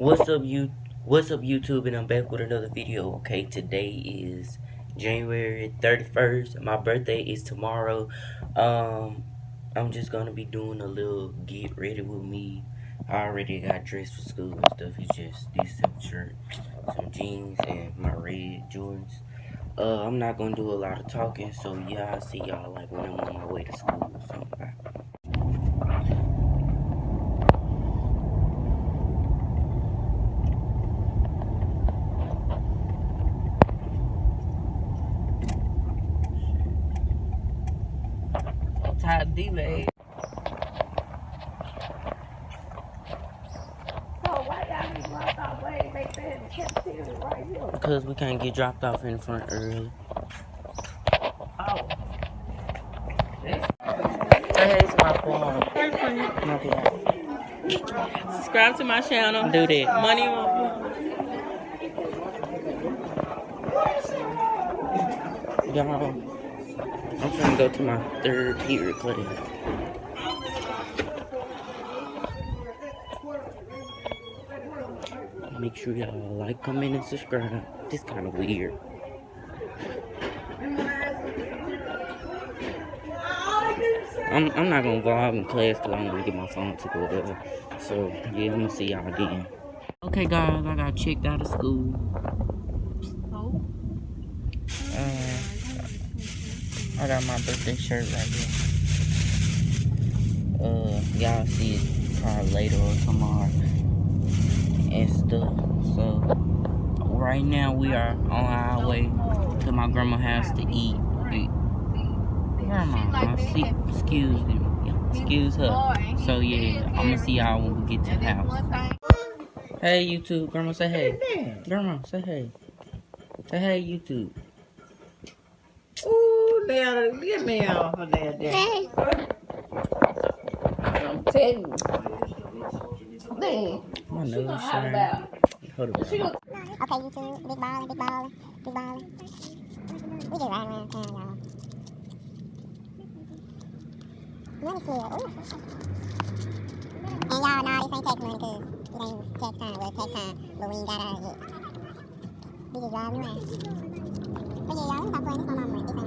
What's up YouTube, and I'm back with another video. Okay, today is January 31st. My birthday is tomorrow. I'm just gonna be doing a little get ready with me. I already got dressed for school and stuff. It's just this simple shirt, some jeans, and my red Jordans. I'm not gonna do a lot of talking, so yeah, I'll see y'all like when I'm on my way to school or something. Bye. Tired delay. So why y'all need dropped off way back there in the cafeteria right here? Because we can't get dropped off in front early. Oh. Hey, it's my phone. Subscribe to my channel. Do that. Money on. Y'all, I'm trying to go to my third period class. Make sure y'all like, comment, and subscribe. This kind of weird. I'm not gonna vlog in class because I'm gonna get my phone took over. So yeah, I'm gonna see y'all then. Okay guys, I got checked out of school. I got my birthday shirt right here. Y'all see it probably later or tomorrow and stuff. So right now we are on our way to my grandma's house to eat. Grandma, excuse her. So yeah, I'm gonna see y'all when we get to the house. Hey YouTube, grandma say hey. Grandma say hey. Say hey YouTube. Ooh, there, get me off of there. Hey. I'm telling you. Man, My nose shine. Hold up. Okay, YouTube, big ballin'. We just riding around town, y'all. Money clear, ooh. And y'all, nah, this ain't tax money, cause it ain't tax time. Well, it's tax time, but we ain't got out of it. We just driving around. But yeah, y'all, let me stop playing. This my mama money. This ain't my money.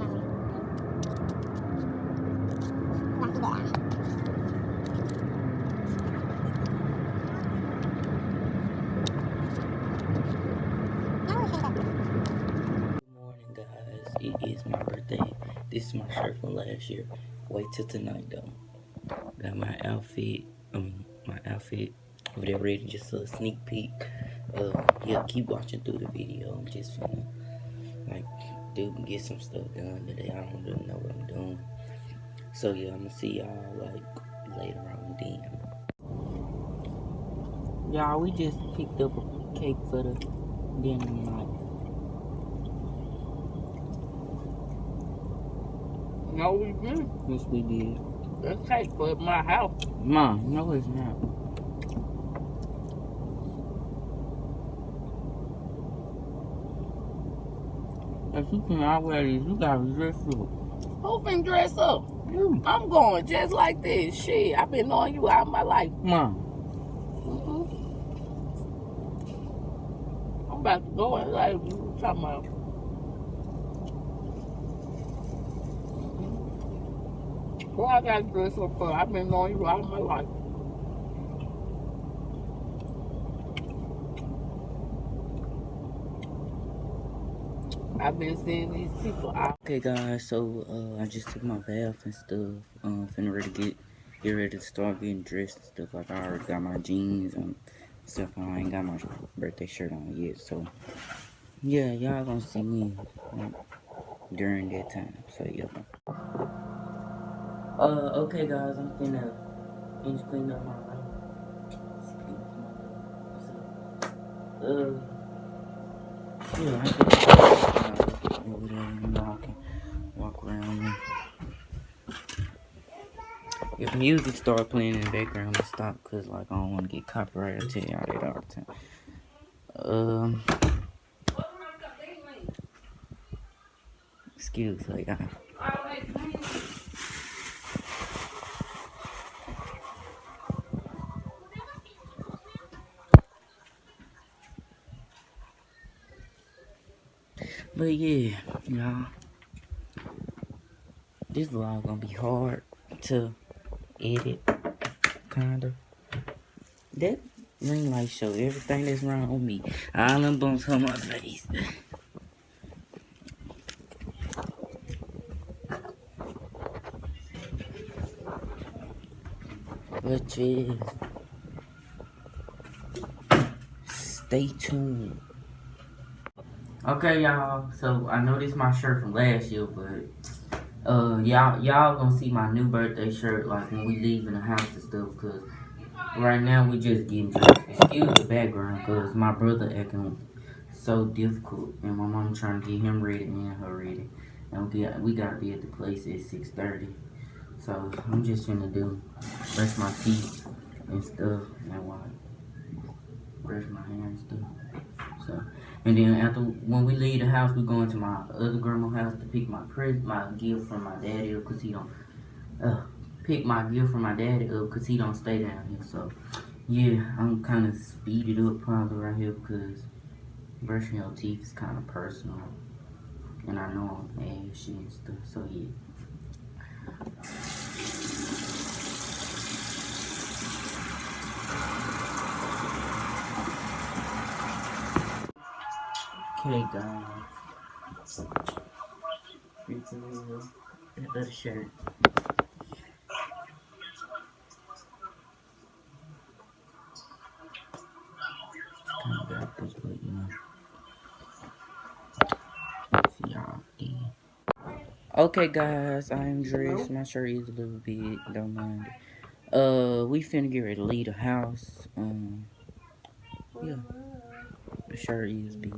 Y'all see that? Good morning, guys. It is my birthday. This is my shirt from last year. Wait till tonight, though. Got my outfit. Over there ready, just a sneak peek. Yeah, keep watching through the video. I'm just finna get some stuff done today. I don't really know what I'm doing. So yeah, I'm gonna see y'all like later on then. Y'all, we just picked up a cake for the dinner tonight. no, we didn't. Yes, we did. That's cake for my house. Mom, no, it's not. If you can already, you gotta dress up. Who been dressed up? You. I'm going just like this. Shit, I've been knowing you all my life. Mom. I'm about to go and like you talking about. Well, I got dressed up for. I've been knowing you all my life. I've been seeing these people out. Okay, guys, so I just took my bath and stuff. Finna ready to get ready to start getting dressed and stuff. Like I already got my jeans and stuff on. I ain't got my birthday shirt on yet, so yeah, y'all gonna see me during that time. So yeah. Okay, guys, I'm finna finish cleaning up my room. Yeah, I can over there, I can walk around. If music start playing in the background, I'm stop, cause like I don't want to get copyrighted. I tell y'all that all the time. Excuse me, y'all. But yeah, y'all. This vlog gonna be hard to edit, kinda. That ring light show everything that's wrong with me. All them bumps on my face. But yeah, stay tuned. Okay, y'all. So I know this is my shirt from last year, but y'all gonna see my new birthday shirt like when we leave in the house and stuff. Cause right now we just getting dressed. Excuse the background, cause my brother acting so difficult, and my mom trying to get him ready and her ready, and we gotta be at the place at 6:30. So I'm just gonna brush my teeth and stuff, and brush my hair and stuff. So, and then when we leave the house, we going to my other grandma's house to pick my gift from my daddy up, cause he don't pick my gift from my daddy up, cause he don't stay down here. So yeah, I'm kind of speeded up probably right here because brushing your teeth is kind of personal, and I know I'm ashy and stuff. So yeah. Okay, guys. That other shirt. Kind of backwards, but you know. See y'all again. Okay, guys, I'm dressed. My shirt is a little big. Don't mind it. We finna get ready to leave the house. Yeah. The shirt is big.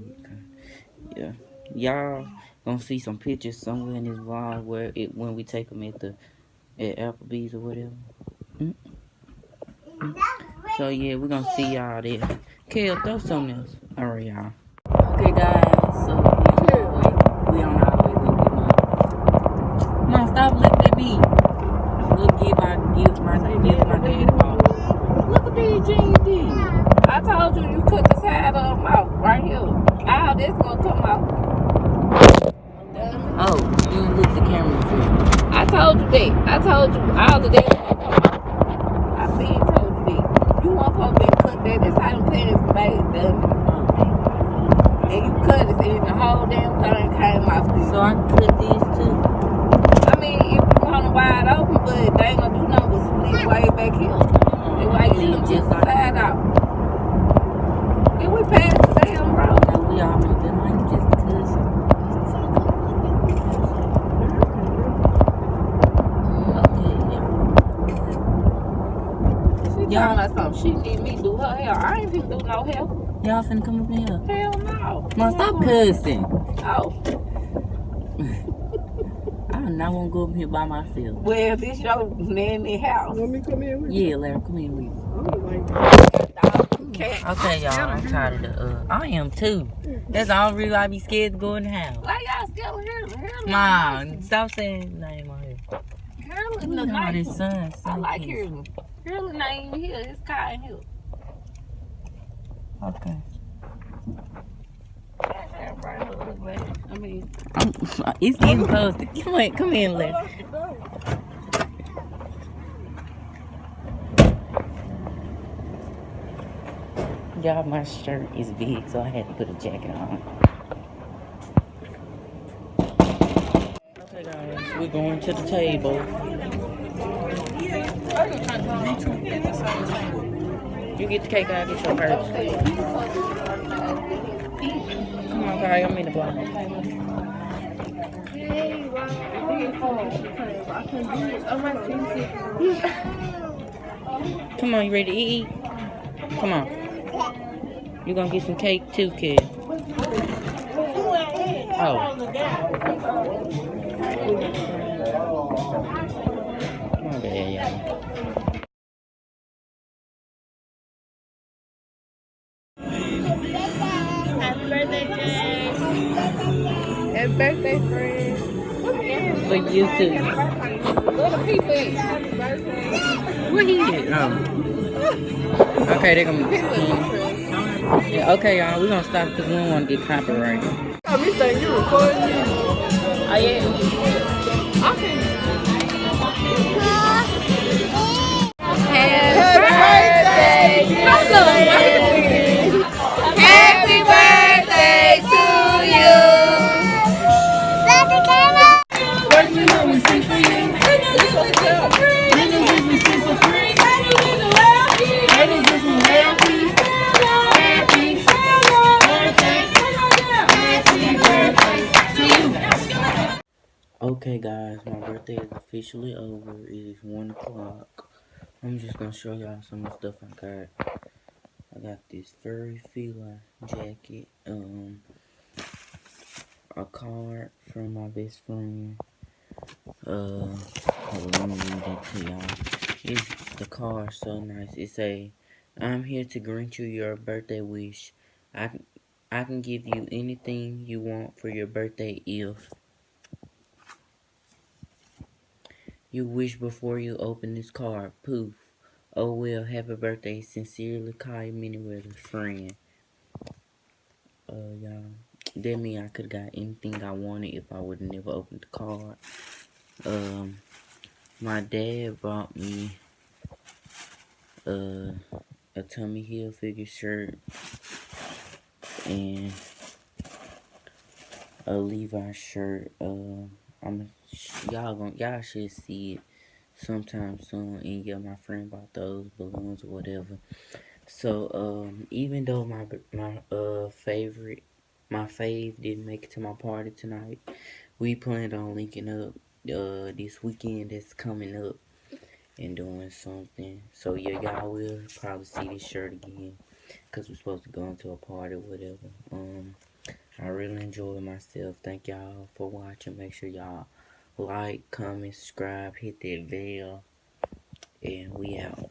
Yeah. Y'all gonna see some pictures somewhere in this vlog when we take them at Applebee's or whatever. So yeah, we're gonna see y'all there. Kale, throw something else. Alright, y'all. Okay, guys. So we on our way to go get my. Mom, stop looking at me. We'll get my daddy ball. Look at these jeans, dude. I told you cut the side of them out right here. All this gonna come out. Oh, you look the camera too. I told you that. I told you all of that gonna come out. I been told you that. You want supposed to cut that. That's how them pants made, done. And you cut it, and the whole damn thing came off. So I cut these too. I mean, if you want them wide open, but they ain't gonna do nothing but split way back here. That's why you leave just the side out. Did we pass the damn road? No, we all know that might just because. Okay, She talking about something. She need me to do her hair. I ain't finna do no hair. Y'all finna come up in here. Hell no. Mom, stop cussing. Oh. I do not want to go up here by myself. Well, this your nanny house. Want me to come in with you? Yeah, Larry, come in with me. Okay. Okay, y'all, I'm tired of I am too. That's the only reason I be scared to go in the house. Why y'all still here? Mom, stop saying his name on here. Hurley Look look at nice. his son. I like Hurley. Hurley not even here. His car in here. Okay. I mean, It's getting close. Come in, Larry. Y'all, my shirt is big, so I had to put a jacket on. Okay, guys, we're going to the table. You get the cake, I'll get your purse. Come on, guys, I'm in the block. Come on, you ready to eat? Come on. You gonna get some cake too, kid? Oh. My bad, y'all. happy birthday, Jay. Happy birthday, friend. For you too. Go to people. Happy birthday. Where he at? Oh. Okay, they're gonna. Yeah, okay, y'all. We're gonna stop because we don't want to get copyrighted. me think you recording me. I am. Okay. Happy birthday to you. What we know we sing for you. Niggas we sing for free. Ladies is we happy. Happy birthday to you. Okay, guys, my birthday is officially over. It is 1 o'clock. I'm just gonna show y'all some of the stuff I got. I got this furry feline jacket, a card from my best friend. Hold on, let me read it to y'all. The card so nice. It say, "I'm here to grant you your birthday wish. I can give you anything you want for your birthday if you wish before you open this card. Poof. Oh well, happy birthday. Sincerely, Kai Miniweather's friend." Y'all, that mean I could got anything I wanted if I would have never opened the card. My dad bought me a Tommy Hilfiger shirt and a Levi shirt. Y'all should see it sometime soon. And yeah, my friend bought those balloons or whatever. So even though my fave didn't make it to my party tonight, we planned on linking up this weekend that's coming up and doing something. So yeah, y'all will probably see this shirt again because we're supposed to go into a party or whatever. I really enjoyed myself. Thank y'all for watching. Make sure y'all like, comment, subscribe, hit that bell, and we out.